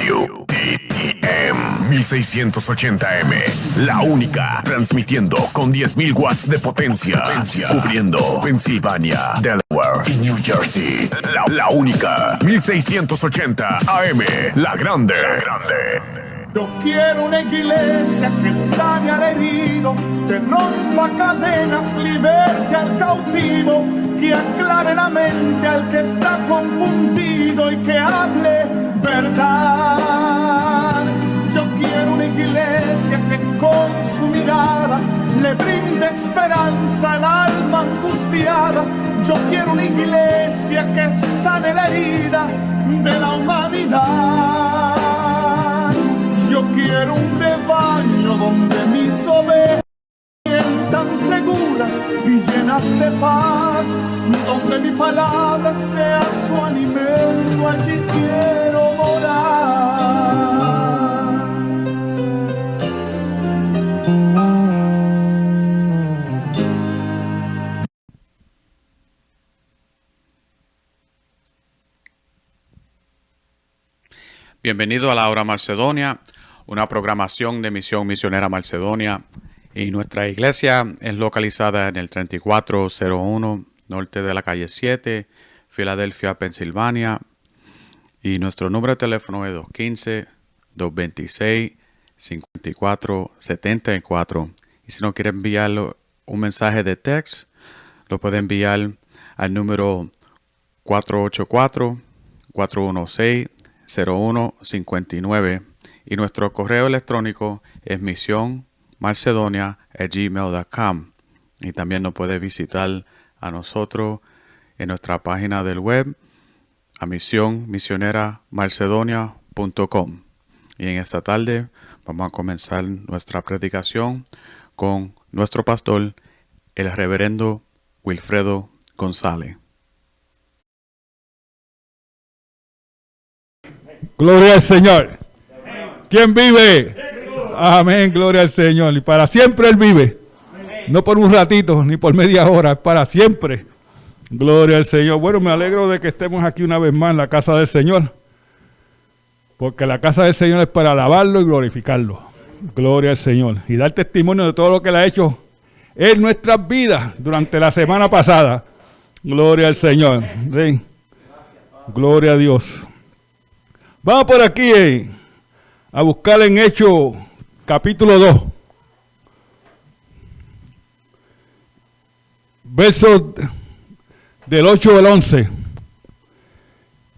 WTTM 1680M, la única, transmitiendo con 10.000 watts de potencia, cubriendo Pensilvania, Delaware y New Jersey. La única, 1680 AM, la grande. Yo quiero una iglesia que sane al herido, que rompa cadenas, liberte al cautivo, que aclare la mente al que está confundido y que hable verdad. Yo quiero una iglesia que con su mirada le brinde esperanza al alma angustiada. Yo quiero una iglesia que sane la herida de la humanidad. Yo quiero un rebaño donde mis ovejas sientan seguras y llenas de paz, donde mi palabra sea su alimento, allí quiero morar. Bienvenido a la Hora Macedonia, una programación de Misión Misionera Macedonia, y nuestra iglesia es localizada en el 3401 norte de la calle 7, Filadelfia, Pensilvania, y nuestro número de teléfono es 215-226-5474. Y si no quiere enviar un mensaje de text, lo puede enviar al número 484-416-0159, y nuestro correo electrónico es misionmacedonia@gmail.com, y también nos puede visitar a nosotros en nuestra página del web a misionmisioneramarcedonia.com. Y en esta tarde vamos a comenzar nuestra predicación con nuestro pastor, el reverendo Wilfredo González. Gloria al Señor. ¿Quién vive? Amén, gloria al Señor. Y para siempre Él vive. No por un ratito, ni por media hora, para siempre. Gloria al Señor. Bueno, me alegro de que estemos aquí una vez más en la casa del Señor. Porque la casa del Señor es para alabarlo y glorificarlo. Gloria al Señor. Y dar testimonio de todo lo que Él ha hecho en nuestras vidas durante la semana pasada. Gloria al Señor. ¿Sí? Gloria a Dios. Vamos por aquí a buscar en Hechos capítulo 2. Versos del 8 al 11.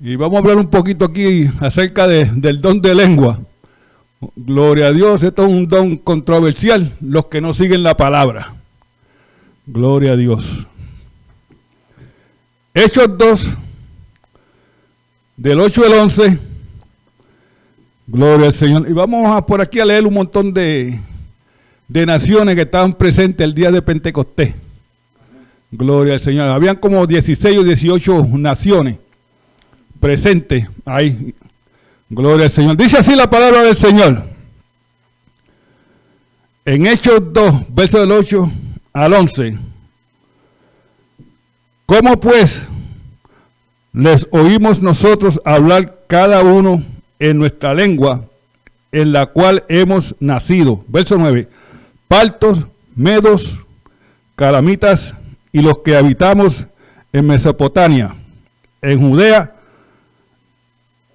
Y vamos a hablar un poquito aquí acerca del don de lengua. Gloria a Dios, esto es un don controversial, los que no siguen la palabra. Gloria a Dios. Hechos 2, del 8 al 11. Gloria al Señor. Y vamos por aquí a leer un montón de naciones que estaban presentes el día de Pentecostés. Gloria al Señor. Habían como 16 o 18 naciones presentes ahí. Gloria al Señor. Dice así la palabra del Señor. En Hechos 2, versos del 8 al 11. ¿Cómo pues les oímos nosotros hablar cada uno en nuestra lengua, en la cual hemos nacido? Verso 9. Partos, medos, calamitas y los que habitamos en Mesopotamia, en Judea,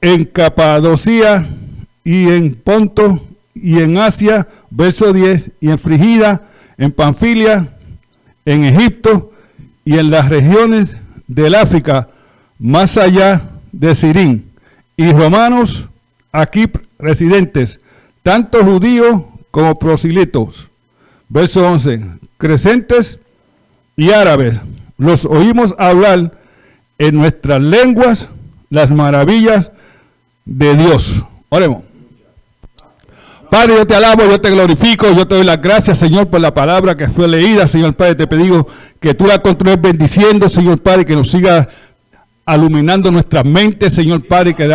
en Capadocia y en Ponto y en Asia, verso 10, y en Frigida, en Panfilia, en Egipto y en las regiones del África, más allá de Sirín, y romanos aquí residentes, tanto judíos como proselitos. Verso 11, crecentes y árabes, los oímos hablar en nuestras lenguas las maravillas de Dios. Oremos. Padre, yo te alabo, yo te glorifico, yo te doy las gracias, Señor, por la palabra que fue leída, Señor Padre. Te pedimos que tú la continúes bendiciendo, Señor Padre, que nos siga iluminando nuestras mentes, Señor Padre, que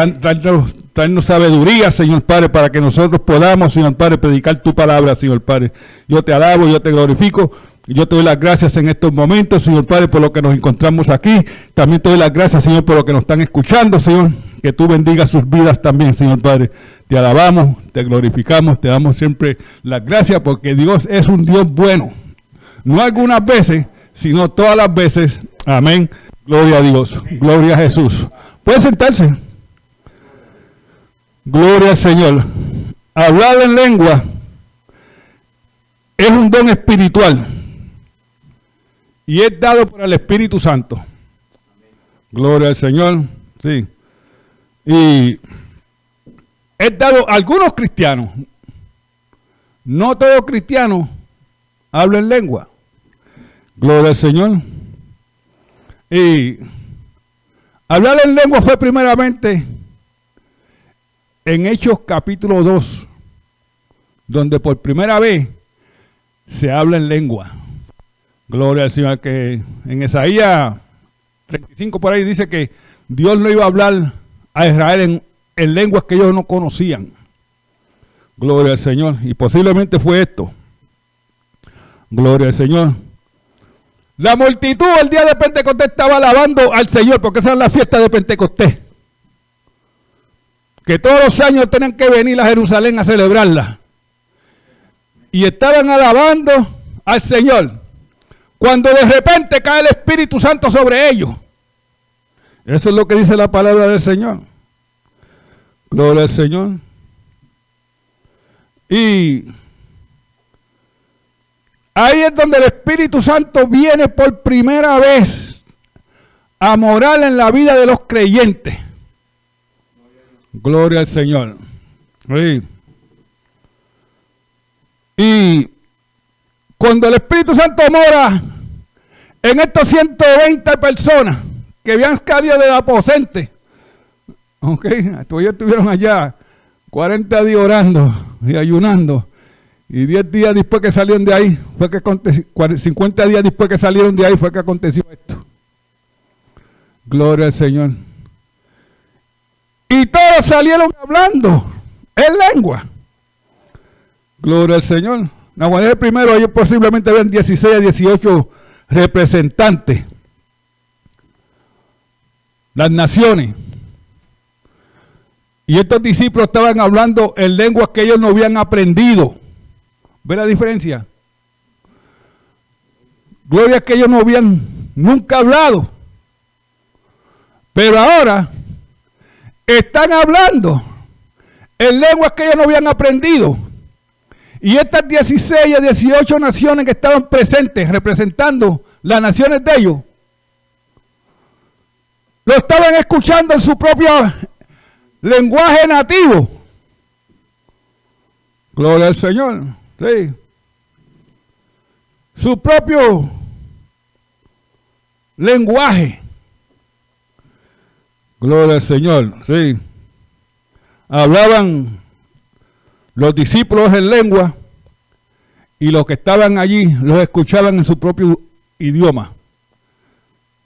traernos sabiduría, Señor Padre, para que nosotros podamos, Señor Padre, predicar tu palabra, Señor Padre. Yo te alabo, yo te glorifico. Y yo te doy las gracias en estos momentos, Señor Padre, por lo que nos encontramos aquí. También te doy las gracias, Señor, por lo que nos están escuchando, Señor. que tú bendigas sus vidas también, Señor Padre. Te alabamos, te glorificamos, te damos siempre las gracias porque Dios es un Dios bueno. No algunas veces, sino todas las veces. Amén. Gloria a Dios. Gloria a Jesús. Puede sentarse. Gloria al Señor. Hablar en lengua es un don espiritual y es dado por el Espíritu Santo. Gloria al Señor. Sí. Y es dado a algunos cristianos. No todos cristianos hablan lengua. Gloria al Señor. Y hablar en lengua fue primeramente en Hechos capítulo 2, donde por primera vez se habla en lengua. Gloria al Señor, que en Isaías 35 por ahí dice que Dios no iba a hablar a Israel en lenguas que ellos no conocían. Gloria al Señor. Y posiblemente fue esto. Gloria al Señor. La multitud el día de Pentecostés estaba alabando al Señor, porque esa es la fiesta de Pentecostés. Que todos los años tienen que venir a Jerusalén a celebrarla. Y estaban alabando al Señor. Cuando de repente cae el Espíritu Santo sobre ellos. Eso es lo que dice la palabra del Señor. Gloria al Señor. Y ahí es donde el Espíritu Santo viene por primera vez a morar en la vida de los creyentes. Gloria al Señor. Sí. Y cuando el Espíritu Santo mora en estos 120 personas que habían salido del aposento, ok, ellos estuvieron allá 40 días orando y ayunando. Y 10 días después que salieron de ahí, fue que aconteció, 50 días después que salieron de ahí, fue que aconteció esto. Gloria al Señor. Y todos salieron hablando en lengua. Gloria al Señor. No, el primero, ellos posiblemente habían 16 a 18 representantes. Las naciones. Y estos discípulos estaban hablando en lenguas que ellos no habían aprendido. ¿Ve la diferencia? Gloria que ellos no habían nunca hablado. Pero ahora están hablando en lenguas que ellos no habían aprendido. Y estas 16 a 18 naciones que estaban presentes, representando las naciones de ellos, lo estaban escuchando en su propio lenguaje nativo. Gloria al Señor. Sí. Su propio lenguaje. Gloria al Señor. Sí. Hablaban los discípulos en lengua y los que estaban allí los escuchaban en su propio idioma.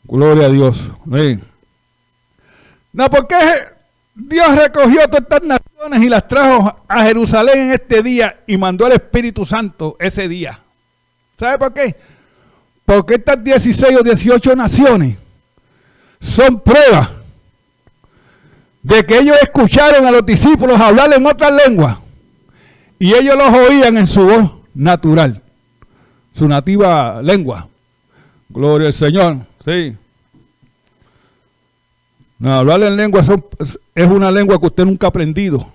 Gloria a Dios. Sí. No, porque Dios recogió todas estas naciones y las trajo a Jerusalén en este día y mandó al Espíritu Santo ese día. ¿Sabe por qué? Porque estas 16 o 18 naciones son pruebas de que ellos escucharon a los discípulos hablar en otras lenguas y ellos los oían en su voz natural, su nativa lengua. Gloria al Señor. Sí. No, hablar en lengua es una lengua que usted nunca ha aprendido.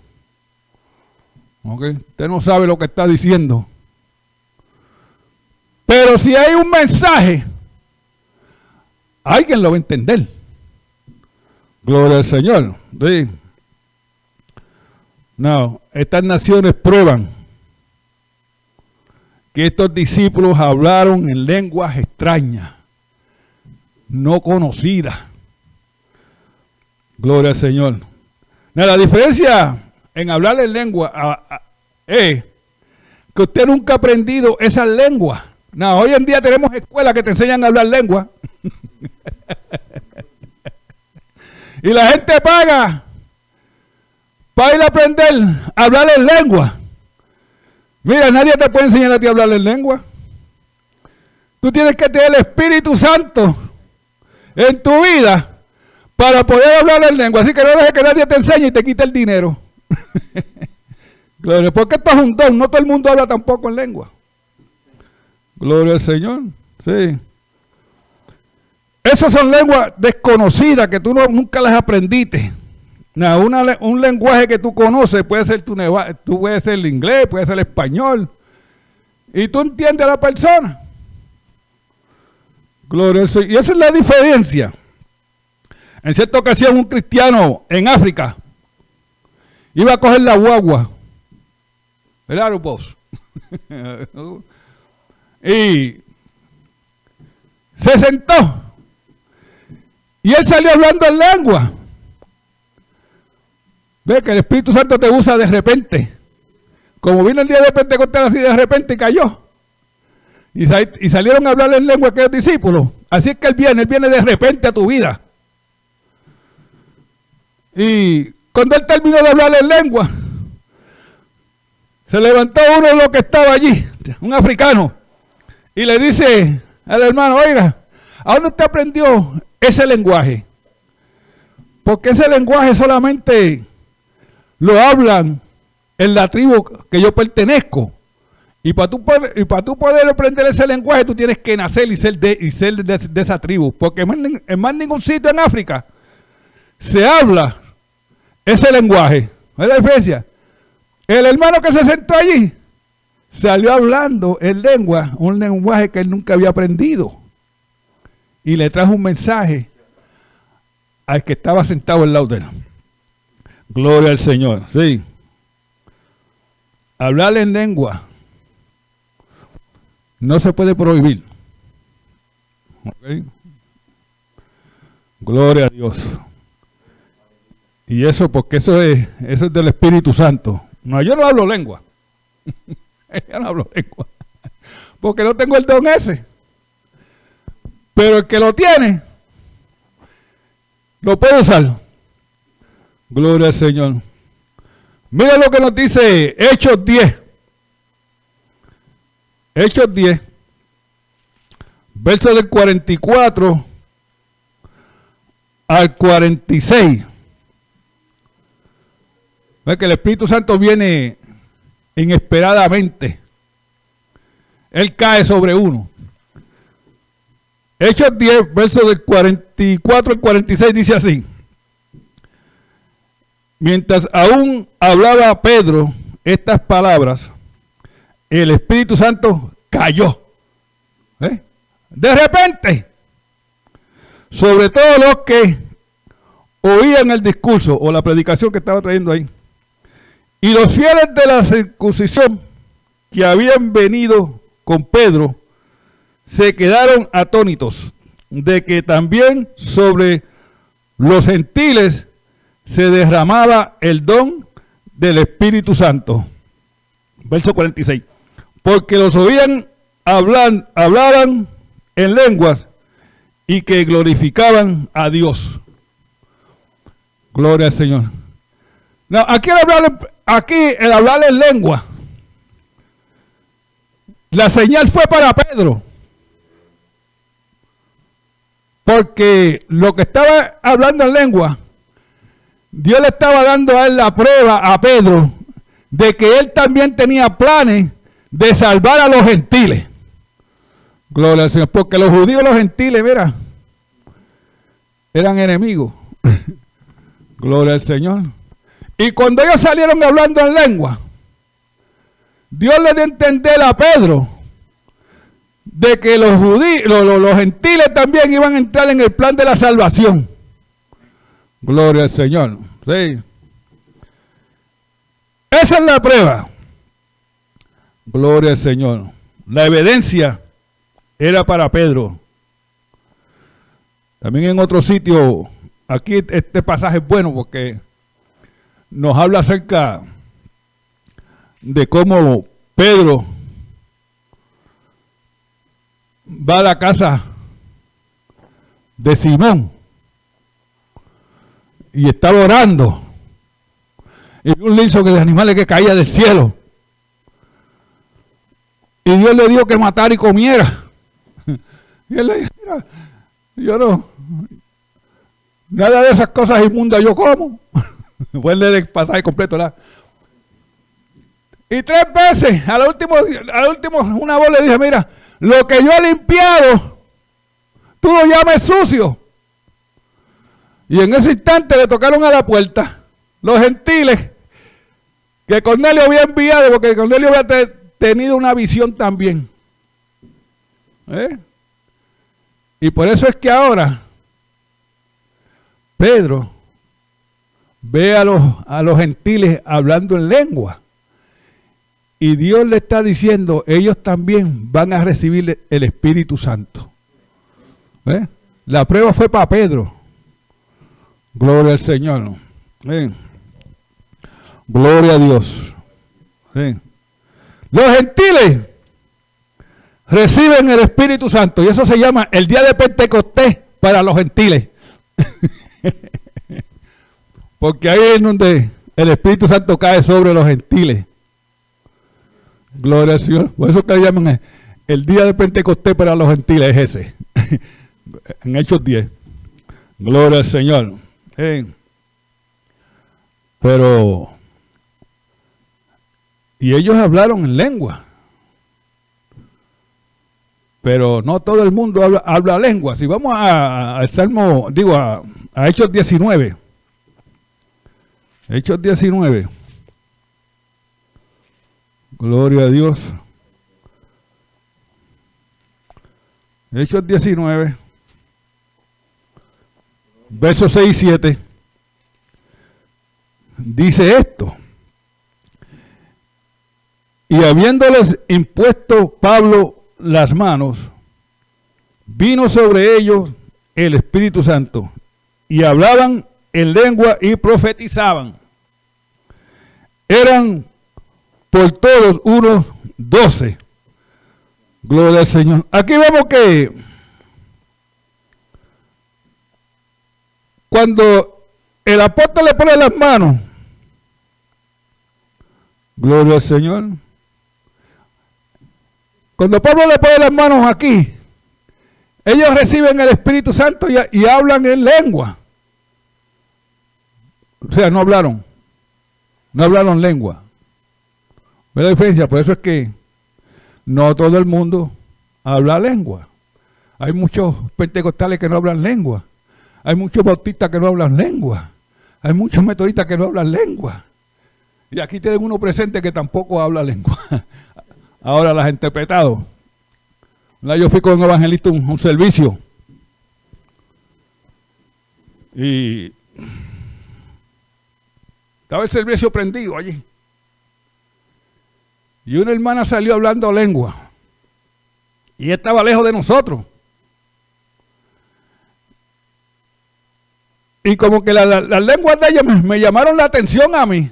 ¿Okay? Usted no sabe lo que está diciendo. Pero si hay un mensaje, alguien lo va a entender. Gloria al Señor. Sí. No, estas naciones prueban que estos discípulos hablaron en lenguas extrañas, no conocidas. Gloria al Señor. No, la diferencia en hablar en lengua es que usted nunca ha aprendido esas lenguas. No, hoy en día tenemos escuelas que te enseñan a hablar lengua. Y la gente paga para ir a aprender a hablar en lengua. Mira, nadie te puede enseñar a ti a hablar en lengua. Tú tienes que tener el Espíritu Santo en tu vida para poder hablar en lengua. Así que no dejes que nadie te enseñe y te quite el dinero. Gloria, porque esto es un don. No todo el mundo habla tampoco en lengua. Gloria al Señor. Sí. Esas son lenguas desconocidas que tú nunca las aprendiste. Un lenguaje que tú conoces puede ser puede ser el inglés, puede ser el español. Y tú entiendes a la persona. Gloria al Señor. Y esa es la diferencia. En cierta ocasión un cristiano en África iba a coger la guagua, el aerobús, y se sentó. Y él salió hablando en lengua. Ve que el Espíritu Santo te usa de repente. Como vino el día de Pentecostés así de repente y cayó. Y salieron a hablar en lengua aquellos discípulos. Así es que él viene de repente a tu vida. Y cuando él terminó de hablar en lengua, se levantó uno de los que estaba allí, un africano, y le dice al hermano, oiga, ¿a dónde usted aprendió ese lenguaje? Porque ese lenguaje solamente lo hablan en la tribu que yo pertenezco. Y para tú poder aprender ese lenguaje, tú tienes que nacer y ser de esa tribu. Porque en más ningún sitio en África se habla ese lenguaje. ¿Ves la diferencia? El hermano que se sentó allí salió hablando en lengua, un lenguaje que él nunca había aprendido. Y le trajo un mensaje al que estaba sentado al lado de él. Gloria al Señor. Sí. Hablar en lengua no se puede prohibir. ¿Okay? Gloria a Dios. Y eso porque eso es del Espíritu Santo. No, yo no hablo lengua. Yo no hablo lengua. Porque no tengo el don ese. Pero el que lo tiene, lo puede usar. Gloria al Señor. Mira lo que nos dice Hechos 10. Hechos 10. Verso del 44 al 46. Ve que el Espíritu Santo viene inesperadamente. Él cae sobre uno. Hechos 10, verso del 44 al 46 dice así. Mientras aún hablaba Pedro estas palabras, el Espíritu Santo cayó. De repente, sobre todos los que oían el discurso o la predicación que estaba trayendo ahí. Y los fieles de la circuncisión que habían venido con Pedro se quedaron atónitos de que también sobre los gentiles se derramaba el don del Espíritu Santo. Verso 46. Porque los oían hablaban en lenguas y que glorificaban a Dios. Gloria al Señor. No, aquí el hablar en lengua, la señal fue para Pedro. Porque lo que estaba hablando en lengua, Dios le estaba dando a él la prueba a Pedro de que él también tenía planes de salvar a los gentiles. Gloria al Señor. Porque los judíos y los gentiles, mira, eran enemigos. Gloria al Señor. Y cuando ellos salieron hablando en lengua, Dios le dio a entender a Pedro de que los judíos, los gentiles también iban a entrar en el plan de la salvación. Gloria al Señor. Sí. Esa es la prueba. Gloria al Señor. La evidencia era para Pedro. También en otro sitio, aquí este pasaje es bueno porque nos habla acerca de cómo Pedro va a la casa de Simón y estaba orando y un lienzo de animales que caía del cielo y Dios le dio que matara y comiera y él le dijo, mira, Nada de esas cosas inmundas yo como. Voy a leer el pasaje completo, ¿verdad? Y 3 veces, al último una voz le dice, mira, lo que yo he limpiado, tú lo llames sucio. Y en ese instante le tocaron a la puerta los gentiles que Cornelio había enviado, porque Cornelio había tenido una visión también. Y por eso es que ahora Pedro ve a los gentiles hablando en lengua. Y Dios le está diciendo, ellos también van a recibir el Espíritu Santo. La prueba fue para Pedro. Gloria al Señor. Gloria a Dios. Los gentiles reciben el Espíritu Santo. Y eso se llama el día de Pentecostés para los gentiles. Porque ahí es donde el Espíritu Santo cae sobre los gentiles. Gloria al Señor. Por eso que le llaman el día de Pentecostés para los gentiles, es ese. En Hechos 10. Gloria al Señor. Pero, y ellos hablaron en lengua. Pero no todo el mundo habla lengua. Si vamos al Salmo, a Hechos 19. Hechos 19. Gloria a Dios. Hechos 19. Versos 6 y 7. Dice esto. Y habiéndoles impuesto Pablo las manos, vino sobre ellos el Espíritu Santo, y hablaban en lengua y profetizaban. Eran por todos unos 12. Gloria al Señor. Aquí vemos que cuando el apóstol le pone las manos, gloria al Señor. Cuando Pablo le pone las manos aquí, ellos reciben el Espíritu Santo y hablan en lengua. O sea, no hablaron lengua. ¿Ve la diferencia? Por eso es que no todo el mundo habla lengua. Hay muchos pentecostales que no hablan lengua. Hay muchos bautistas que no hablan lengua. Hay muchos metodistas que no hablan lengua. Y aquí tienen uno presente que tampoco habla lengua. Ahora las ha interpretado. Yo fui con un evangelista a un servicio. Y estaba el servicio prendido allí. Y una hermana salió hablando lengua. Y estaba lejos de nosotros. Y como que las lenguas de ella me llamaron la atención a mí.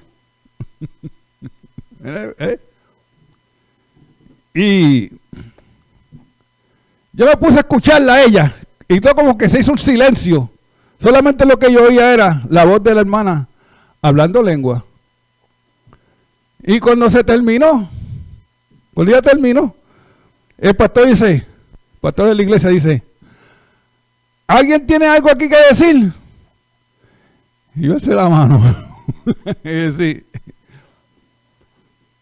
Y yo me puse a escucharla a ella. Y todo como que se hizo un silencio. Solamente lo que yo oía era la voz de la hermana hablando lengua. Y cuando se terminó, cuando ya terminó, el pastor dice, el pastor de la iglesia dice, ¿alguien tiene algo aquí que decir? Y yo hice la mano. Sí.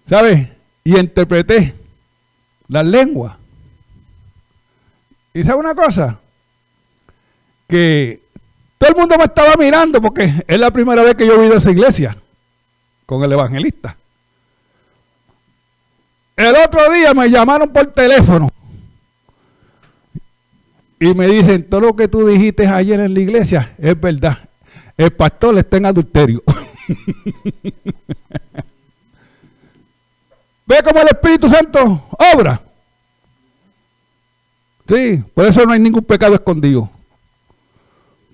¿Sabes? Y interpreté las lenguas. ¿Y sabe una cosa? Que todo el mundo me estaba mirando porque es la primera vez que yo he ido a esa iglesia con el evangelista. El otro día me llamaron por teléfono y me dicen, todo lo que tú dijiste ayer en la iglesia es verdad. El pastor está en adulterio. ¿Ve cómo el Espíritu Santo obra? Sí, por eso no hay ningún pecado escondido.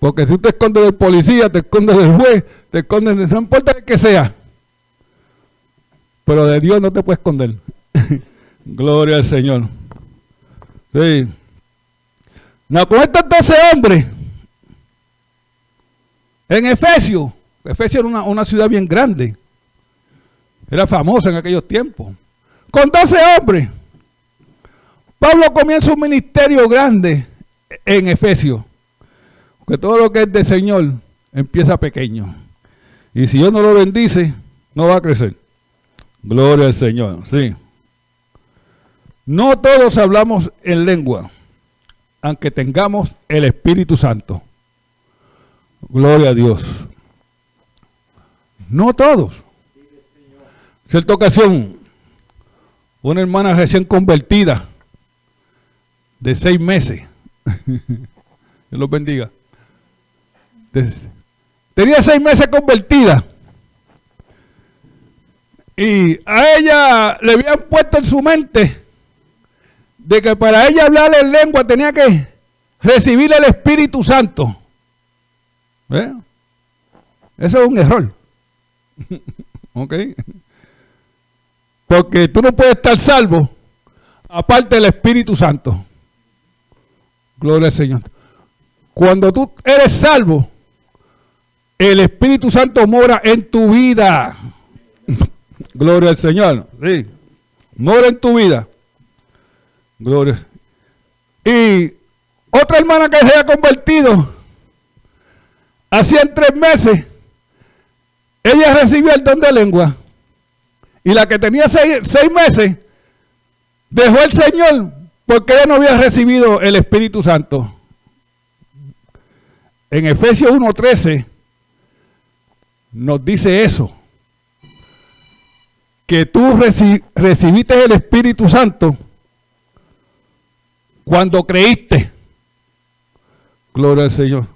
Porque si tú te escondes del policía, te escondes del juez, te escondes de... No importa el que sea. Pero de Dios no te puedes esconder. Gloria al Señor. Sí. No, con estos 12 hombres, en Efesio era una ciudad bien grande. Era famosa en aquellos tiempos. Con 12 hombres, Pablo comienza un ministerio grande en Efesio. Porque todo lo que es del Señor empieza pequeño. Y si Dios no lo bendice, no va a crecer. Gloria al Señor, sí. No todos hablamos en lengua, aunque tengamos el Espíritu Santo. Gloria a Dios. No todos. Cierta ocasión, una hermana recién convertida, de 6 meses, Dios los bendiga, tenía 6 meses convertida, y a ella le habían puesto en su mente de que para ella hablar en lengua tenía que recibir el Espíritu Santo. Eso es un error. ¿Ok? Porque tú no puedes estar salvo aparte del Espíritu Santo. Gloria al Señor. Cuando tú eres salvo, el Espíritu Santo mora en tu vida. Gloria al Señor. Sí. Mora en tu vida. Gloria. Y otra hermana que se había convertido, hacían 3 meses, ella recibió el don de lengua. Y la que tenía 6 meses, dejó el Señor porque ella no había recibido el Espíritu Santo. En Efesios 1:13 nos dice eso. Que tú recibiste el Espíritu Santo cuando creíste. Gloria al Señor.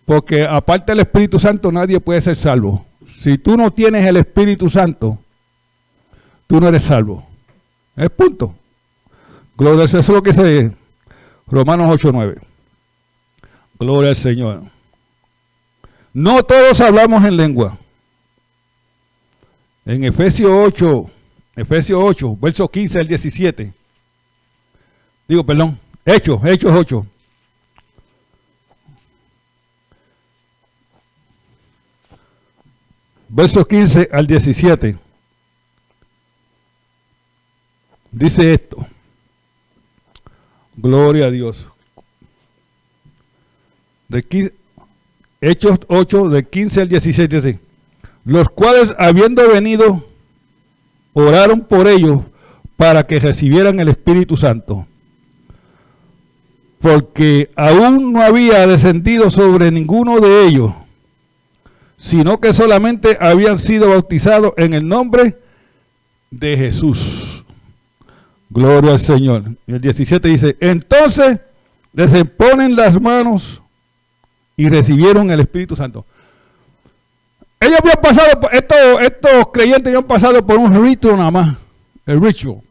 Porque aparte del Espíritu Santo nadie puede ser salvo. Si tú no tienes el Espíritu Santo, tú no eres salvo. Es punto. Gloria al Señor. Eso es lo que dice Romanos 8:9. Gloria al Señor. No todos hablamos en lengua. En Efesios 8, versos 15 al 17. Hechos 8. Versos 15 al 17. Dice esto. Gloria a Dios. Hechos 8, de 15 al 17 dice: los cuales, habiendo venido, oraron por ellos para que recibieran el Espíritu Santo, porque aún no había descendido sobre ninguno de ellos, sino que solamente habían sido bautizados en el nombre de Jesús. Gloria al Señor. Y el 17 dice: entonces les imponen las manos y recibieron el Espíritu Santo. Ellos habían pasado, estos creyentes habían pasado por un rito nada más, el ritual,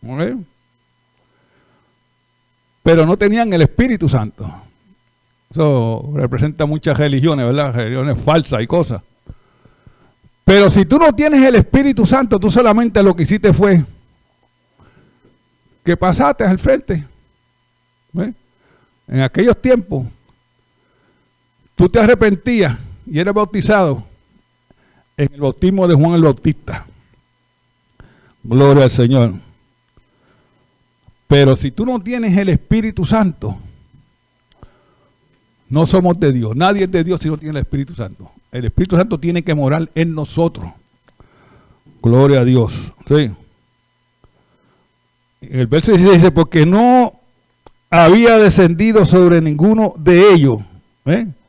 ¿okay? Pero no tenían el Espíritu Santo. Eso representa muchas religiones, ¿verdad? Religiones falsas y cosas. Pero si tú no tienes el Espíritu Santo, tú solamente lo que hiciste fue que pasaste al frente. En aquellos tiempos, tú te arrepentías y eres bautizado en el bautismo de Juan el Bautista. Gloria al Señor. Pero si tú no tienes el Espíritu Santo, no somos de Dios. Nadie es de Dios si no tiene el Espíritu Santo. El Espíritu Santo tiene que morar en nosotros. Gloria a Dios. Sí. El verso 16 dice: porque no había descendido sobre ninguno de ellos,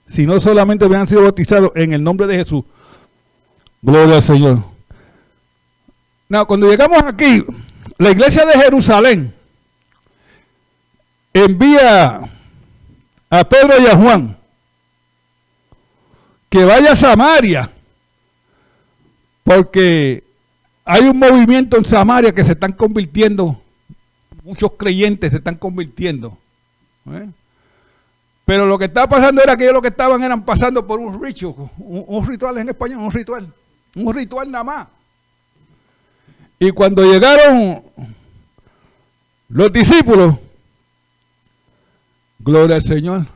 sino solamente habían sido bautizados en el nombre de Jesús. Gloria al Señor. Cuando llegamos aquí, la iglesia de Jerusalén envía a Pedro y a Juan que vaya a Samaria, porque hay un movimiento en Samaria que se están convirtiendo, muchos creyentes se están convirtiendo. Pero lo que estaba pasando era que ellos lo que estaban eran pasando por un ritual, un ritual en español, un ritual nada más. Y cuando llegaron los discípulos, gloria al Señor,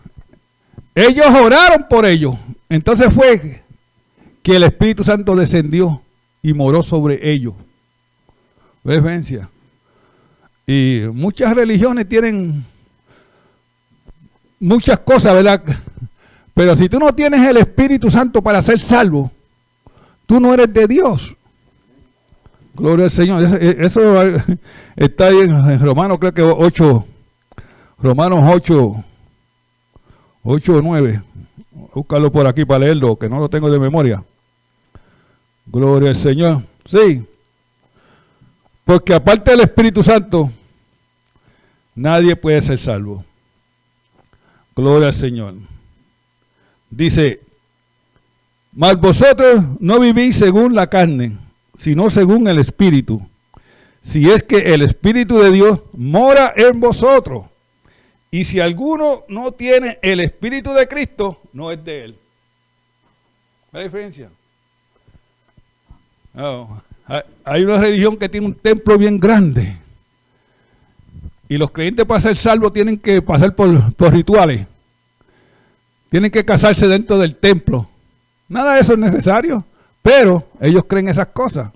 ellos oraron por ellos. Entonces fue que el Espíritu Santo descendió y moró sobre ellos. ¿Ves? Y muchas religiones tienen muchas cosas, ¿verdad?, Pero si tú no tienes el Espíritu Santo para ser salvo, tú no eres de Dios. Gloria al Señor. Eso está ahí en Romanos, creo que 8, Romanos 8 o 9. Búscalo por aquí para leerlo, que no lo tengo de memoria. Gloria al Señor. Sí. Porque aparte del Espíritu Santo, nadie puede ser salvo. Gloria al Señor. Dice, mas vosotros no vivís según la carne, sino según el Espíritu. Si es que el Espíritu de Dios mora en vosotros. Y si alguno no tiene el Espíritu de Cristo, no es de él. ¿Ve la diferencia? No. Hay una religión que tiene un templo bien grande. Y los creyentes para ser salvos tienen que pasar por rituales. Tienen que casarse dentro del templo. Nada de eso es necesario. Pero ellos creen esas cosas.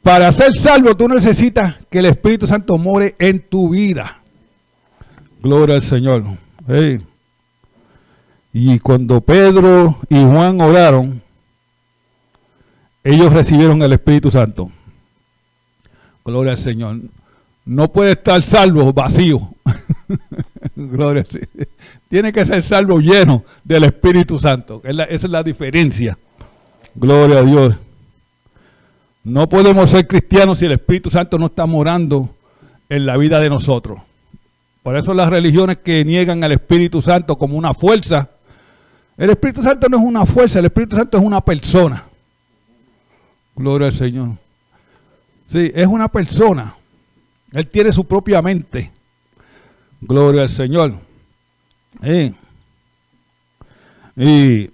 Para ser salvo tú necesitas que el Espíritu Santo more en tu vida. Gloria al Señor. Hey. Y cuando Pedro y Juan oraron, ellos recibieron el Espíritu Santo. Gloria al Señor. No puede estar salvo vacío. Gloria al Señor. Tiene que ser salvo lleno del Espíritu Santo. Esa es la diferencia. Gloria a Dios. No podemos ser cristianos si el Espíritu Santo no está morando en la vida de nosotros. Por eso las religiones que niegan al Espíritu Santo como una fuerza, el Espíritu Santo no es una fuerza, el Espíritu Santo es una persona. Gloria al Señor. Sí, es una persona. Él tiene su propia mente. Gloria al Señor. Y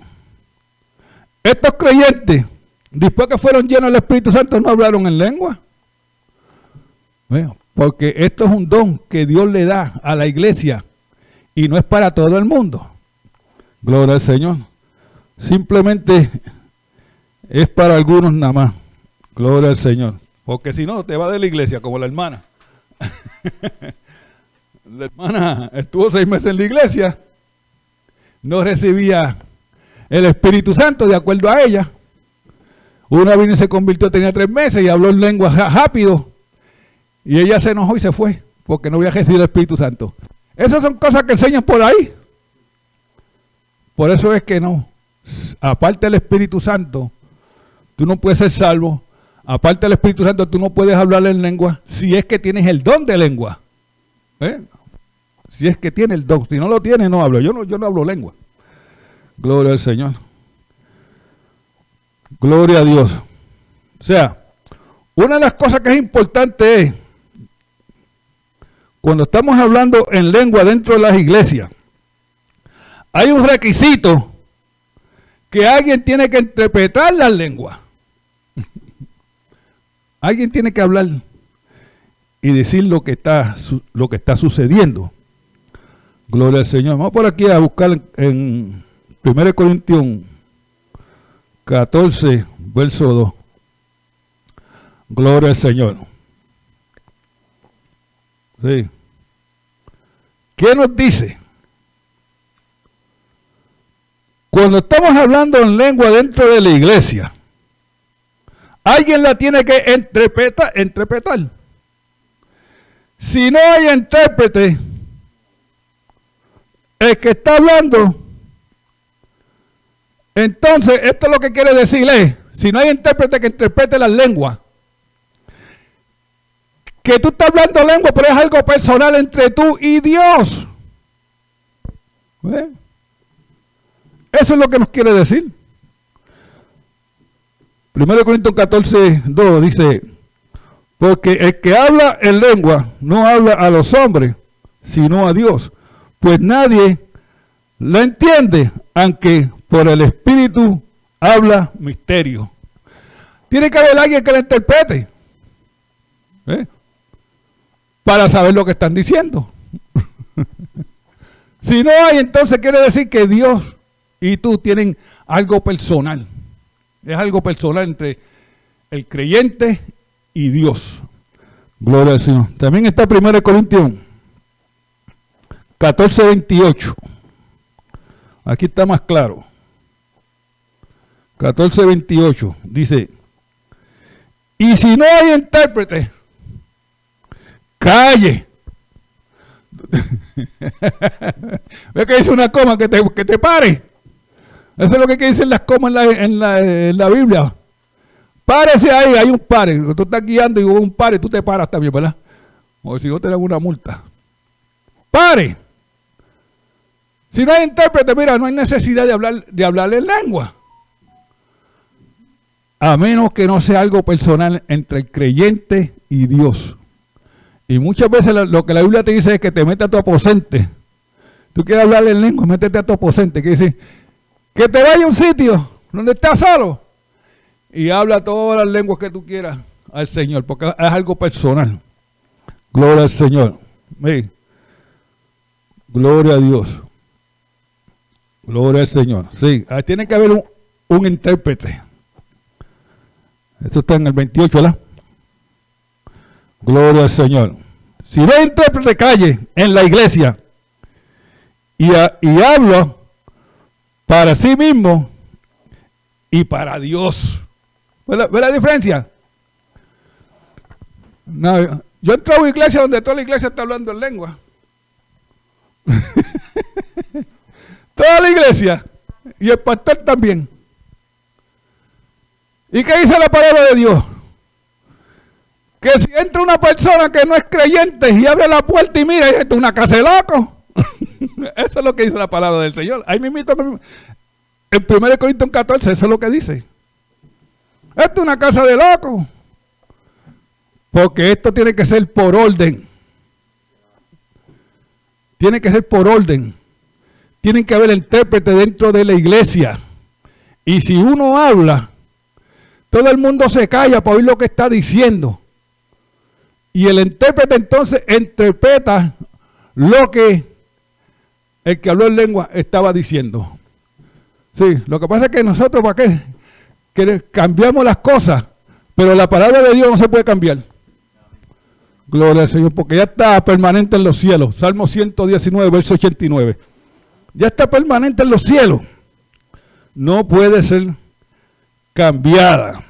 estos creyentes, después que fueron llenos del Espíritu Santo, no hablaron en lengua. Bueno, porque esto es un don que Dios le da a la iglesia y no es para todo el mundo. Gloria al Señor. Simplemente es para algunos nada más. Gloria al Señor. Porque si no, te va de la iglesia como la hermana. La hermana estuvo 6 meses en la iglesia. No recibía el Espíritu Santo de acuerdo a ella. Una vino y se convirtió, tenía 3 meses y habló en lengua rápido. Y ella se enojó y se fue porque no había recibido el Espíritu Santo. Esas son cosas que enseñan por ahí. Por eso es que no. Aparte del Espíritu Santo, tú no puedes ser salvo. Aparte del Espíritu Santo, tú no puedes hablar en lengua si es que tienes el don de lengua. Si es que tienes el don. Si no lo tienes, no hablo. Yo no hablo lengua. Gloria al Señor. Gloria a Dios. O sea, una de las cosas que es importante es, cuando estamos hablando en lengua dentro de las iglesias, hay un requisito que alguien tiene que interpretar las lenguas. Alguien tiene que hablar y decir lo que está sucediendo. Gloria al Señor. Vamos por aquí a buscar en 1 Corintios 14, verso 2. Gloria al Señor. Sí. ¿Qué nos dice? Cuando estamos hablando en lengua dentro de la iglesia, alguien la tiene que interpretar. Si no hay intérprete, el que está hablando, entonces esto es lo que quiere decir es, si no hay intérprete que interprete las lenguas, que tú estás hablando lengua, pero es algo personal entre tú y Dios. ¿Ves? Eso es lo que nos quiere decir. 1 Corintios 14, 2 dice, porque el que habla en lengua no habla a los hombres, sino a Dios, pues nadie la entiende, aunque por el Espíritu habla misterio. Tiene que haber alguien que la interprete, para saber lo que están diciendo. Si no hay, entonces quiere decir que Dios y tú tienen algo personal. Es algo personal entre el creyente y Dios. Gloria al Señor. También está 1 Corintios 14, 28. Aquí está más claro. 14:28 dice, y si no hay intérprete, calle. ¿Ves que dice una coma? Que te pare. Eso es lo que dicen las comas en la Biblia. Párese ahí, hay un pare. Tú estás guiando y hubo un pare, tú te paras también, ¿verdad? O si no te dan una multa. ¡Pare! Si no hay intérprete, mira, no hay necesidad de hablar en lengua. A menos que no sea algo personal entre el creyente y Dios. Y muchas veces lo que la Biblia te dice es que te metas a tu aposente. Tú quieres hablar en lengua, métete a tu aposente. Que dice, que te vaya a un sitio donde estás solo y habla todas las lenguas que tú quieras al Señor, porque es algo personal. Gloria al Señor. Sí. Gloria a Dios. Gloria al Señor. Sí, tiene que haber un intérprete. Eso está en el 28, ¿verdad? Gloria al Señor. Si no hay intérprete, calle en la iglesia y habla para sí mismo y para Dios. ¿Ve la diferencia? No, yo entro a una iglesia donde toda la iglesia está hablando en lengua. Toda la iglesia. Y el pastor también. ¿Y qué dice la palabra de Dios? Que si entra una persona que no es creyente y abre la puerta y mira, y esto es una casa de locos. Eso es lo que dice la palabra del Señor. Ahí mismo, en 1 Corintios 14, eso es lo que dice. Esto es una casa de locos. Porque esto tiene que ser por orden. Tiene que ser por orden. Tienen que haber intérprete dentro de la iglesia. Y si uno habla, todo el mundo se calla para oír lo que está diciendo. Y el intérprete entonces interpreta lo que el que habló en lengua estaba diciendo. Sí, lo que pasa es que nosotros, ¿para qué? Que cambiamos las cosas, pero la palabra de Dios no se puede cambiar. Gloria al Señor, porque ya está permanente en los cielos. Salmo 119, verso 89. Ya está permanente en los cielos. No puede ser cambiada.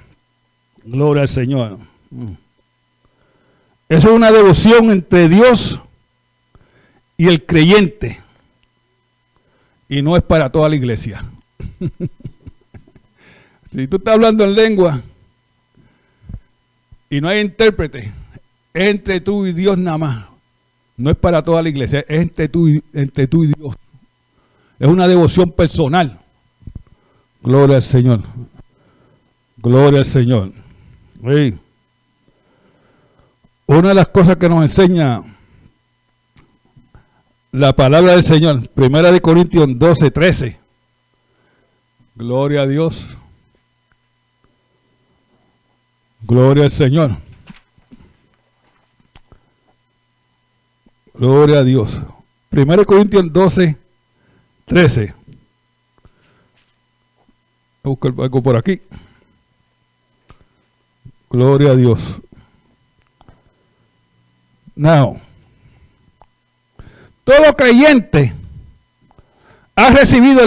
Gloria al Señor. Eso es una devoción entre Dios y el creyente. Y no es para toda la iglesia. Si tú estás hablando en lengua y no hay intérprete, es entre tú y Dios nada más. No es para toda la iglesia, es entre tú y Dios. Es una devoción personal. Gloria al Señor. Gloria al Señor. Sí. Una de las cosas que nos enseña la palabra del Señor, 1 Corintios 12, 13. Gloria a Dios. Gloria al Señor. Gloria a Dios. 1 Corintios 12, 13. Voy a buscar algo por aquí. Gloria a Dios. Now, todo creyente ha recibido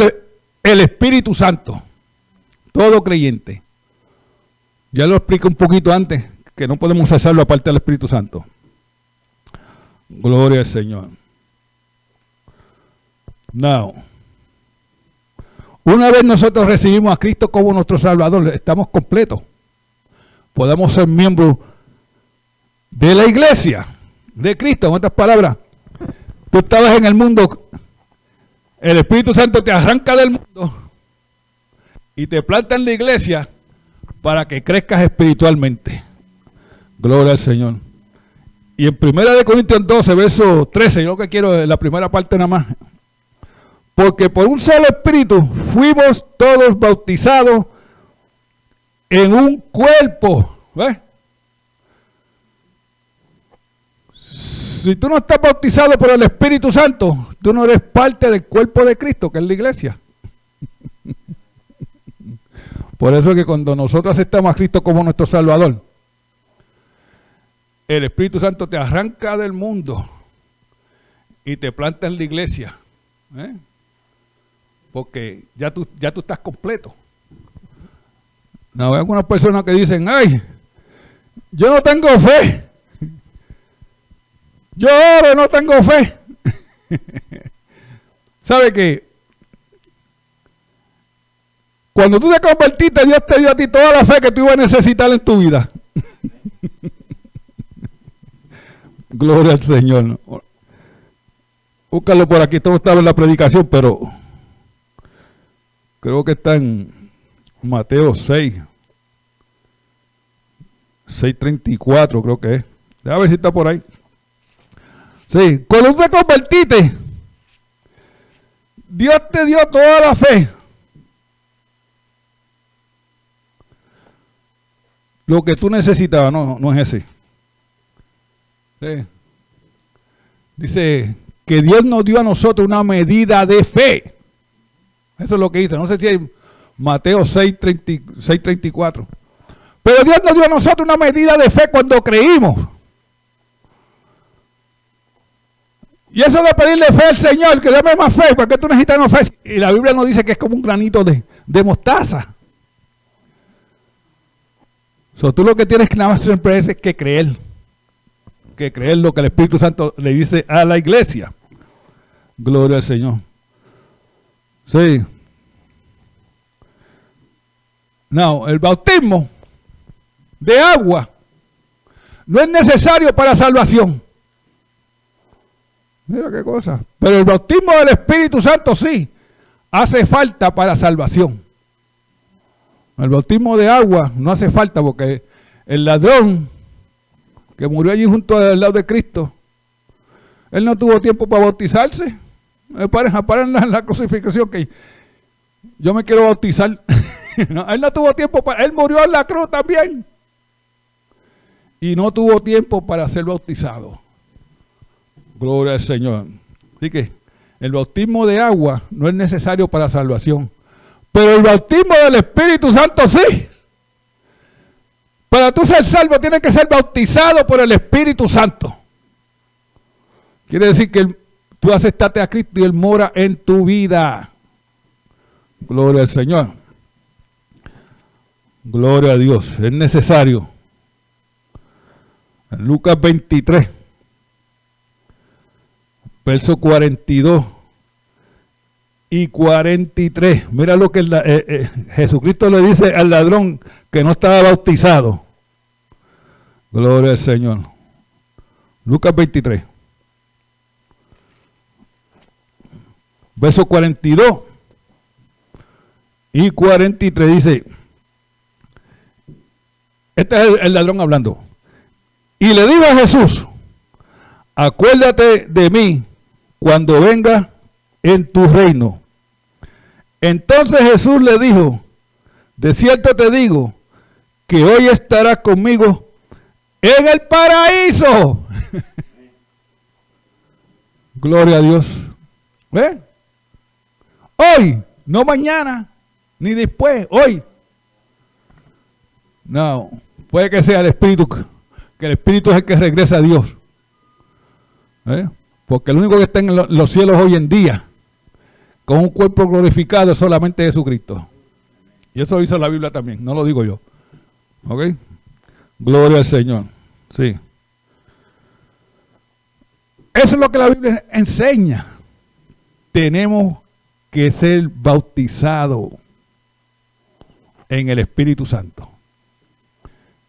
el Espíritu Santo. Todo creyente. Ya lo explico un poquito antes, que no podemos hacerlo aparte del Espíritu Santo. Gloria al Señor. Now, una vez nosotros recibimos a Cristo como nuestro Salvador, estamos completos. Podemos ser miembros de la iglesia de Cristo. En otras palabras, tú estabas en el mundo, el Espíritu Santo te arranca del mundo y te planta en la iglesia para que crezcas espiritualmente. Gloria al Señor. Y en 1 Corintios 12, verso 13, yo lo que quiero es la primera parte nada más. Porque por un solo espíritu fuimos todos bautizados en un cuerpo. ¿Ves? Si tú no estás bautizado por el Espíritu Santo, tú no eres parte del cuerpo de Cristo, que es la iglesia. Por eso es que cuando nosotros aceptamos a Cristo como nuestro Salvador, el Espíritu Santo te arranca del mundo y te planta en la iglesia. porque ya tú estás completo. No, hay algunas personas que dicen, ay, yo no tengo fe. Yo ahora no tengo fe. ¿Sabe qué? Cuando tú te convertiste, Dios te dio a ti toda la fe que tú ibas a necesitar en tu vida. Gloria al Señor. Búscalo por aquí, todo estaba en la predicación, pero creo que está en Mateo 6:34 creo que es. Déjame ver si está por ahí. Sí, cuando tú te convertiste, Dios te dio toda la fe. Lo que tú necesitabas, no es ese. Sí. Dice que Dios nos dio a nosotros una medida de fe. Eso es lo que dice. No sé si es Mateo 6:34. Pero Dios nos dio a nosotros una medida de fe cuando creímos. Y eso de pedirle fe al Señor, que dame más fe, ¿para qué tú necesitas más fe? Y la Biblia nos dice que es como un granito de mostaza. Tú lo que tienes que nada más siempre es que creer lo que el Espíritu Santo le dice a la iglesia. Gloria al Señor. Sí. No, el bautismo de agua no es necesario para salvación. Mira qué cosa. Pero el bautismo del Espíritu Santo sí hace falta para salvación. El bautismo de agua no hace falta porque el ladrón que murió allí junto al lado de Cristo, él no tuvo tiempo para bautizarse. Aparecen en la crucifixión que yo me quiero bautizar. No, él no tuvo tiempo para, él murió en la cruz también. Y no tuvo tiempo para ser bautizado. Gloria al Señor. Así que el bautismo de agua no es necesario para salvación. Pero el bautismo del Espíritu Santo sí. Para tú ser salvo tienes que ser bautizado por el Espíritu Santo. Quiere decir que tú aceptaste a Cristo y Él mora en tu vida. Gloria al Señor. Gloria a Dios. Es necesario. En Lucas 23, verso 42 y 43. Mira lo que Jesucristo le dice al ladrón que no estaba bautizado. Gloria al Señor. Lucas 23. Verso 42 y 43 dice, este es el ladrón hablando. Y le dijo a Jesús, acuérdate de mí cuando venga en tu reino. Entonces Jesús le dijo, de cierto te digo, que hoy estarás conmigo en el paraíso. Gloria a Dios. ¿Ve? Hoy, no mañana, ni después, hoy. No, puede que sea el Espíritu, que el Espíritu es el que regresa a Dios. Porque el único que está en los cielos hoy en día, con un cuerpo glorificado, es solamente Jesucristo. Y eso lo dice la Biblia también, no lo digo yo. ¿Ok? Gloria al Señor. Sí. Eso es lo que la Biblia enseña. Tenemos que ser bautizados en el Espíritu Santo.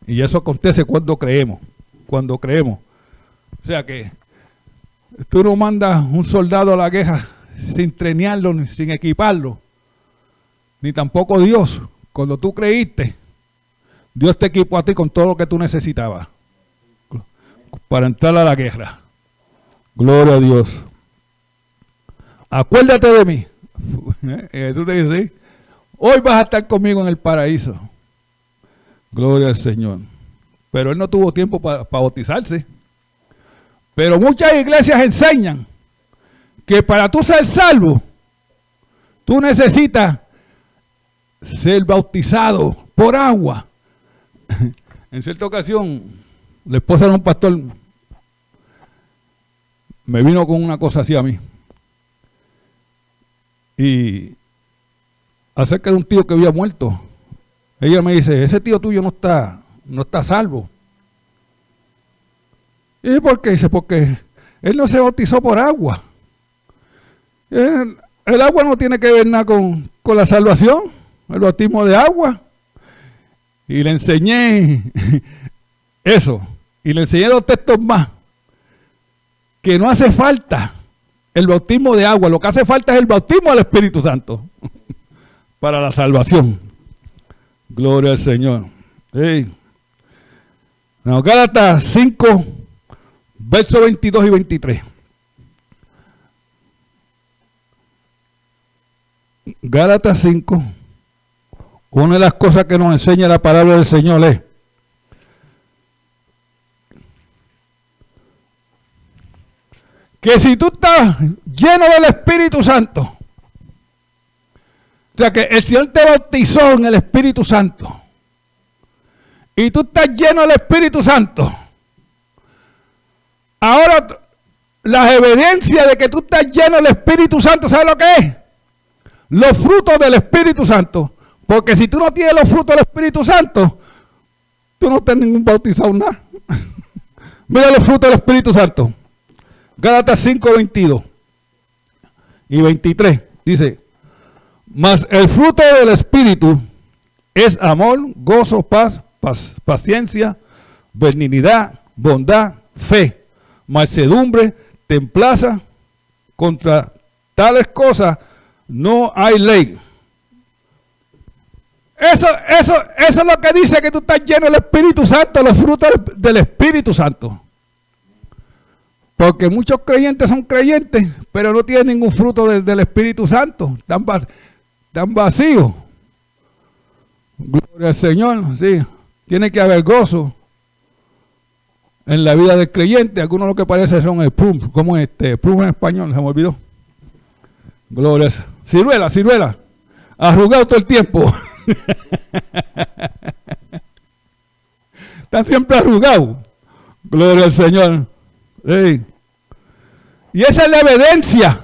Y eso acontece cuando creemos. Cuando creemos. O sea que tú no mandas un soldado a la guerra sin trenearlo, sin equiparlo. Ni tampoco Dios. Cuando tú creíste, Dios te equipó a ti con todo lo que tú necesitabas para entrar a la guerra. Gloria a Dios. Acuérdate de mí. Jesús te dice, ¿sí? Hoy vas a estar conmigo en el paraíso. Gloria al Señor. Pero él no tuvo tiempo para bautizarse. Pero muchas iglesias enseñan que para tú ser salvo, tú necesitas ser bautizado por agua. En cierta ocasión, la esposa de un pastor me vino con una cosa así a mí. Y acerca de un tío que había muerto. Ella me dice, ese tío tuyo no está salvo. ¿Y por qué? Dice, porque él no se bautizó por agua. El agua no tiene que ver nada con la salvación, el bautismo de agua. Y le enseñé eso. Y le enseñé 2 textos más. Que no hace falta el bautismo de agua. Lo que hace falta es el bautismo del Espíritu Santo para la salvación. Gloria al Señor. Sí. No, Gálatas 5, versos 22 y 23. Gálatas 5. Una de las cosas que nos enseña la palabra del Señor es que si tú estás lleno del Espíritu Santo, o sea que el Señor te bautizó en el Espíritu Santo, y tú estás lleno del Espíritu Santo, ahora la evidencia de que tú estás lleno del Espíritu Santo, ¿sabes lo que es? Los frutos del Espíritu Santo. Porque si tú no tienes los frutos del Espíritu Santo, tú no estás ningún bautizado nada. Mira los frutos del Espíritu Santo. Gálatas 5, 22 y 23 dice, mas el fruto del Espíritu es amor, gozo, paz, paciencia, benignidad, bondad, fe, mansedumbre, templanza. Contra tales cosas no hay ley. Eso es lo que dice que tú estás lleno del Espíritu Santo, los frutos del Espíritu Santo. Porque muchos creyentes son creyentes, pero no tienen ningún fruto del Espíritu Santo. Están vacíos. Gloria al Señor, sí. Tiene que haber gozo en la vida del creyente. Algunos lo que parece son el plum, como plum en español, se me olvidó. Gloria al Señor. Ciruela. Arrugado todo el tiempo. Están siempre arrugados. Gloria al Señor. Sí. Y esa es la evidencia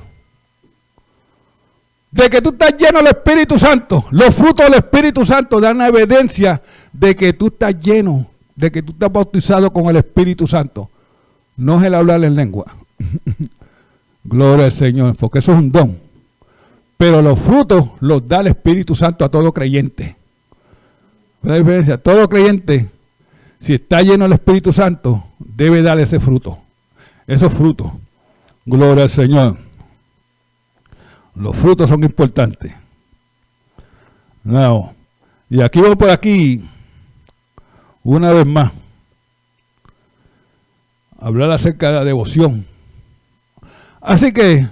de que tú estás lleno del Espíritu Santo. Los frutos del Espíritu Santo dan la evidencia de que tú estás lleno, de que tú estás bautizado con el Espíritu Santo. No es el hablar en lengua. Gloria al Señor, porque eso es un don. Pero los frutos los da el Espíritu Santo a todo creyente. La diferencia, todo creyente, si está lleno del Espíritu Santo, debe dar ese fruto. Esos frutos. Gloria al Señor. Los frutos son importantes. No. Y aquí vamos por aquí, una vez más, hablar acerca de la devoción. Así que,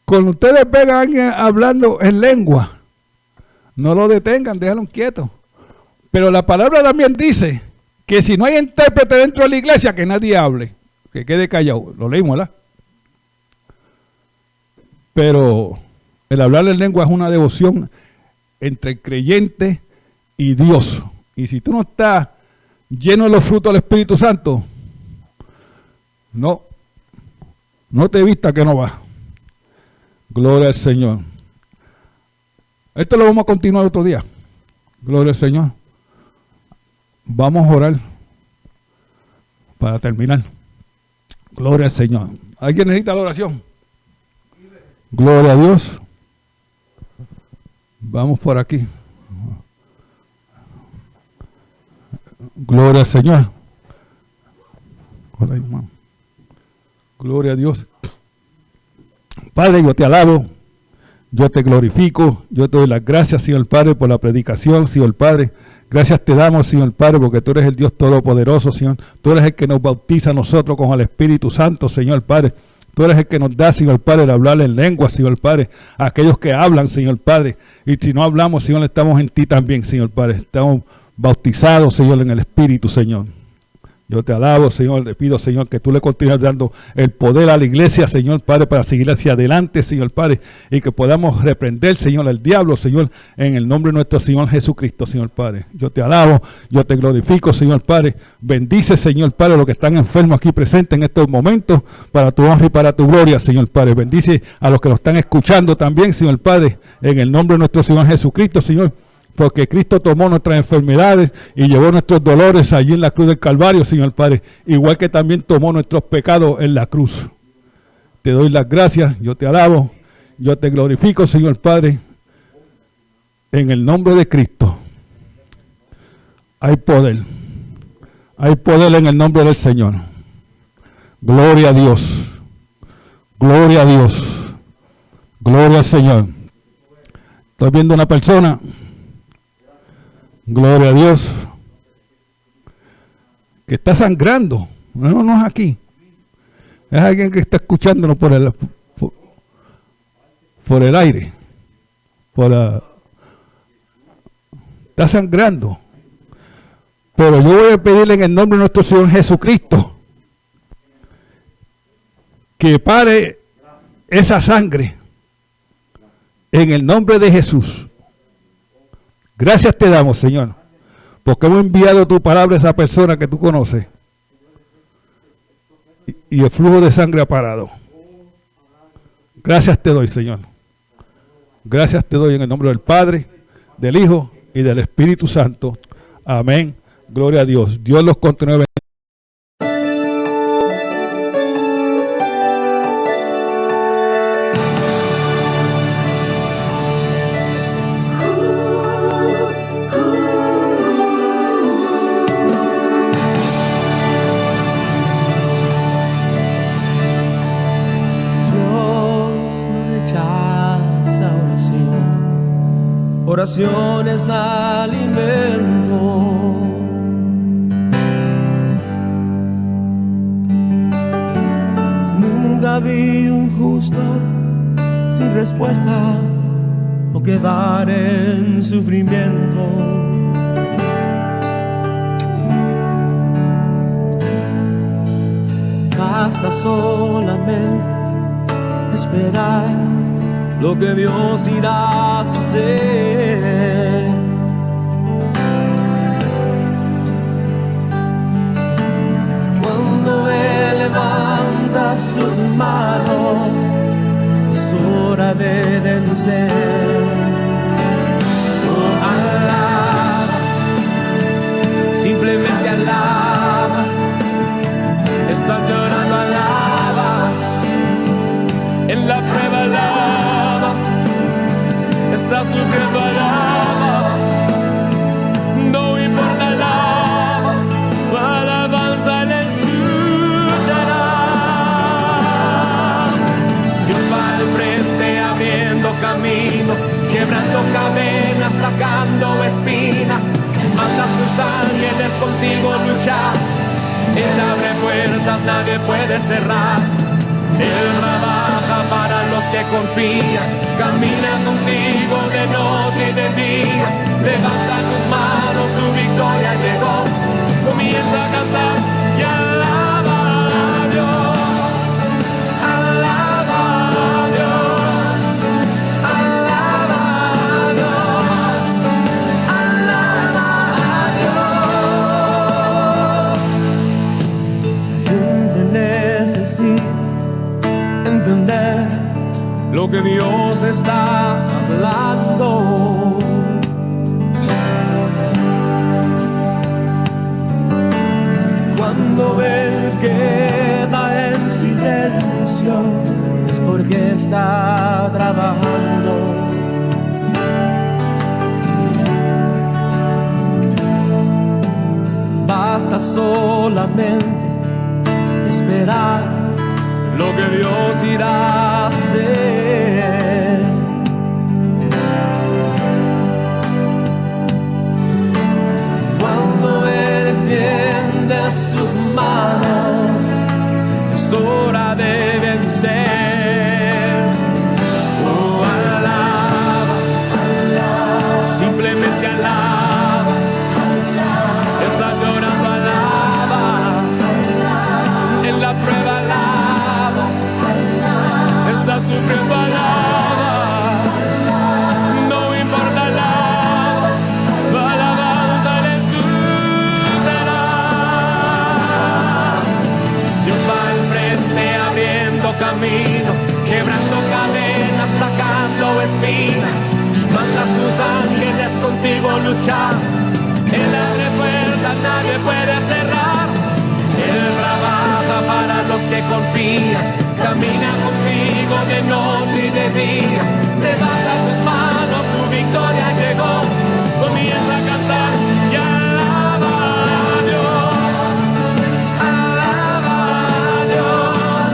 cuando ustedes ven a alguien hablando en lengua, no lo detengan, déjenlo quieto. Pero la palabra también dice que si no hay intérprete dentro de la iglesia, que nadie hable, que quede callado. Lo leímos, ¿verdad? Pero el hablar en lengua es una devoción entre el creyente y Dios. Y si tú no estás lleno de los frutos del Espíritu Santo, no te vistas que no va. Gloria al Señor. Esto lo vamos a continuar otro día. Gloria al Señor. Vamos a orar para terminar. Gloria al Señor. ¿Alguien necesita la oración? Gloria a Dios. Vamos por aquí. Gloria al Señor. Gloria a Dios. Padre, yo te alabo, yo te glorifico, yo te doy las gracias, Señor Padre, por la predicación, Señor Padre. Gracias te damos, Señor Padre, porque tú eres el Dios Todopoderoso, Señor. Tú eres el que nos bautiza a nosotros con el Espíritu Santo, Señor Padre. Tú eres el que nos da, Señor Padre, el hablar en lengua, Señor Padre. A aquellos que hablan, Señor Padre. Y si no hablamos, Señor, estamos en ti también, Señor Padre. Estamos bautizados, Señor, en el Espíritu, Señor. Yo te alabo, Señor, te pido, Señor, que tú le continúes dando el poder a la iglesia, Señor Padre, para seguir hacia adelante, Señor Padre, y que podamos reprender, Señor, al diablo, Señor, en el nombre de nuestro Señor Jesucristo, Señor Padre. Yo te alabo, yo te glorifico, Señor Padre. Bendice, Señor Padre, los que están enfermos aquí presentes en estos momentos, para tu honra y para tu gloria, Señor Padre. Bendice a los que lo están escuchando también, Señor Padre, en el nombre de nuestro Señor Jesucristo, Señor. Porque Cristo tomó nuestras enfermedades y llevó nuestros dolores allí en la cruz del Calvario, Señor Padre. Igual que también tomó nuestros pecados en la cruz. Te doy las gracias, yo te alabo, yo te glorifico, Señor Padre. En el nombre de Cristo. Hay poder. Hay poder en el nombre del Señor. Gloria a Dios. Gloria a Dios. Gloria al Señor. Estoy viendo una persona. Gloria a Dios. Que está sangrando. No es aquí. Es alguien que está escuchándonos por el aire. Está sangrando. Pero yo voy a pedirle en el nombre de nuestro Señor Jesucristo que pare esa sangre en el nombre de Jesús. Gracias te damos, Señor, porque hemos enviado tu palabra a esa persona que tú conoces y el flujo de sangre ha parado. Gracias te doy, Señor. Gracias te doy en el nombre del Padre, del Hijo y del Espíritu Santo. Amén. Gloria a Dios. Dios los continúe bendiciendo. Oración es alimento. Nunca vi un justo sin respuesta o quedar en sufrimiento. Basta solamente esperar lo que Dios irá a hacer. Cuando Él levanta sus manos, es hora de vencer. Oh, alaba, simplemente alaba. Estás llorando, alaba. En la prueba, alaba. Estás sufriendo, alaba. No importa, alaba. Tu alabanza le escuchará. Dios va al frente abriendo camino, quebrando cadenas, sacando espinas. Manda sus ángeles contigo luchar. Él abre puertas, nadie puede cerrar. Él trabaja para los que confían, camina contigo de noche y de día. Levanta tus manos, tu victoria llegó. Comienza a cantar y alaba a Dios. Alaba a Dios. Alaba a Dios. Alaba a Dios. La gente necesita entender lo que Dios está hablando. Cuando Él queda en silencio es porque está trabajando. Basta solamente esperar lo que Dios irá a hacer. Cuando Él extiende sus manos, es hora de vencer. Oh, alaba, alaba, simplemente alaba. Está llorando, alaba. nadie puede cerrar. Él trabaja para los que confían, camina contigo de noche y de día. Levanta tus manos, tu victoria llegó. Comienza a cantar y alaba a Dios. Alaba a Dios.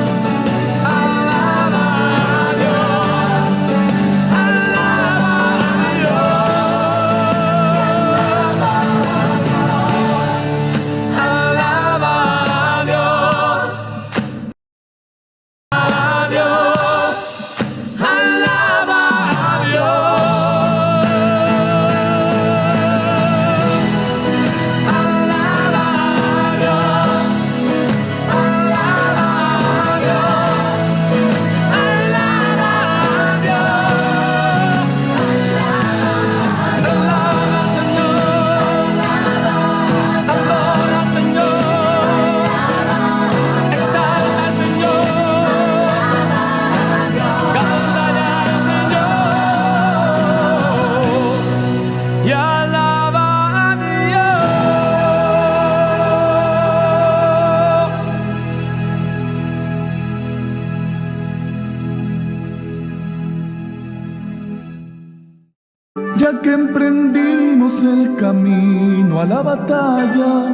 Alaba a Dios. Alaba a Dios. Alaba a Dios. A Dios. Alaba a Ya que emprendimos el camino a la batalla,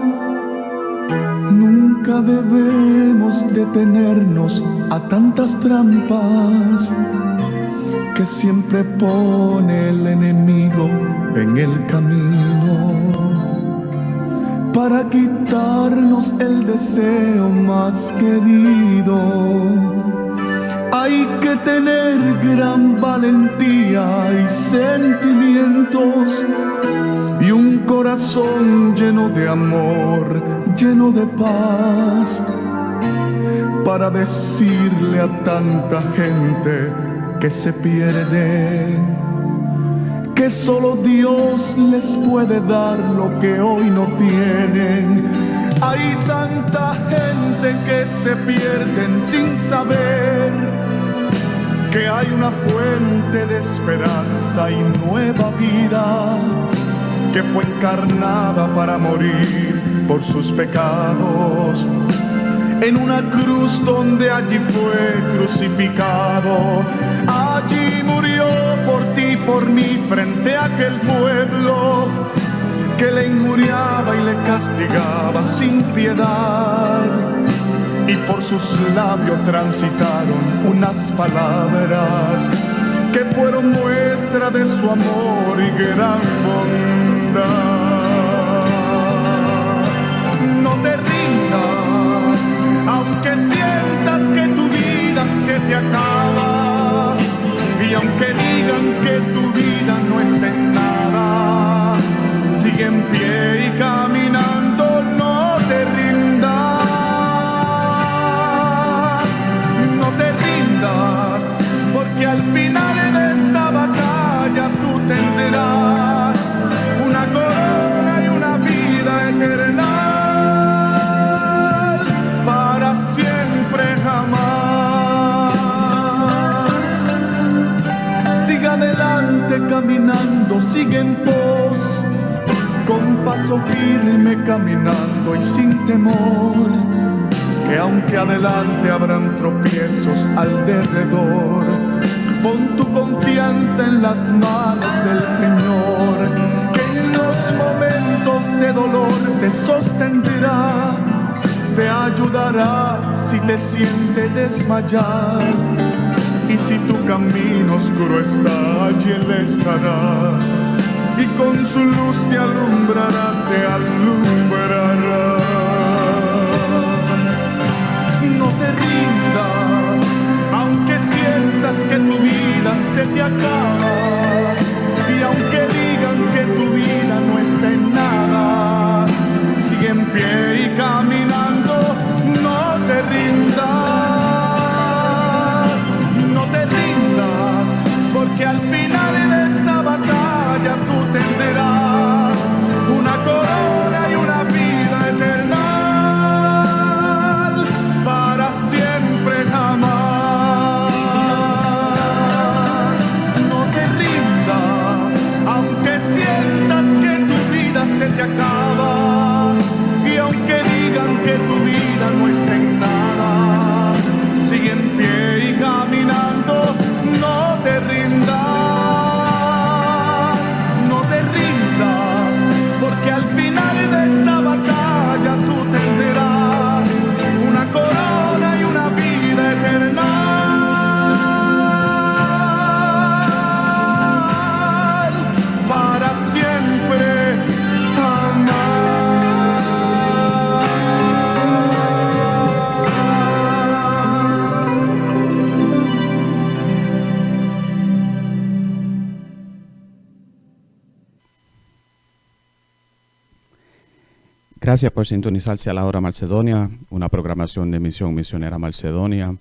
nunca debemos detenernos a tantas trampas que siempre pone el enemigo en el camino para quitarnos el deseo más querido. Hay que tener gran valentía y sentimientos y un corazón lleno de amor, lleno de paz, para decirle a tanta gente que se pierde que solo Dios les puede dar lo que hoy no tienen. Hay tanta gente que se pierden sin saber que hay una fuente de esperanza y nueva vida que fue encarnada para morir por sus pecados en una cruz donde allí fue crucificado. Allí murió por ti, por mí, frente a aquel pueblo que le injuriaba y le castigaba sin piedad. Y por sus labios transitaron unas palabras que fueron muestra de su amor y gran bondad. No te rindas, aunque sientas que tu vida se te acaba, y aunque digan que tu vida no está en nada, sigue en pie y caminando, no te rindas. No te rindas, porque al final de esta batalla tú tendrás una corona y una vida eterna para siempre jamás. Sigue adelante caminando, sigue en pos, con paso firme caminando y sin temor, que aunque adelante habrán tropiezos al derredor, pon tu confianza en las manos del Señor, que en los momentos de dolor te sostendrá, te ayudará si te sientes desmayar, y si tu camino oscuro está, allí Él estará, y con su luz te alumbrará, te alumbrará. No te rindas, aunque sientas que tu vida se te acaba, y aunque digan que tu vida no está en nada, sigue en pie y caminando, no te rindas, no te rindas, porque al final de esta batalla tú tendrás una corona y Gracias por sintonizarse a la Hora Macedonia, una programación de Misión Misionera Macedonia.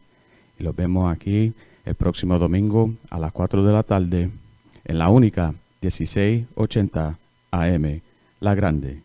Y los vemos aquí el próximo domingo a las 4 de la tarde en la única 1680 AM, La Grande.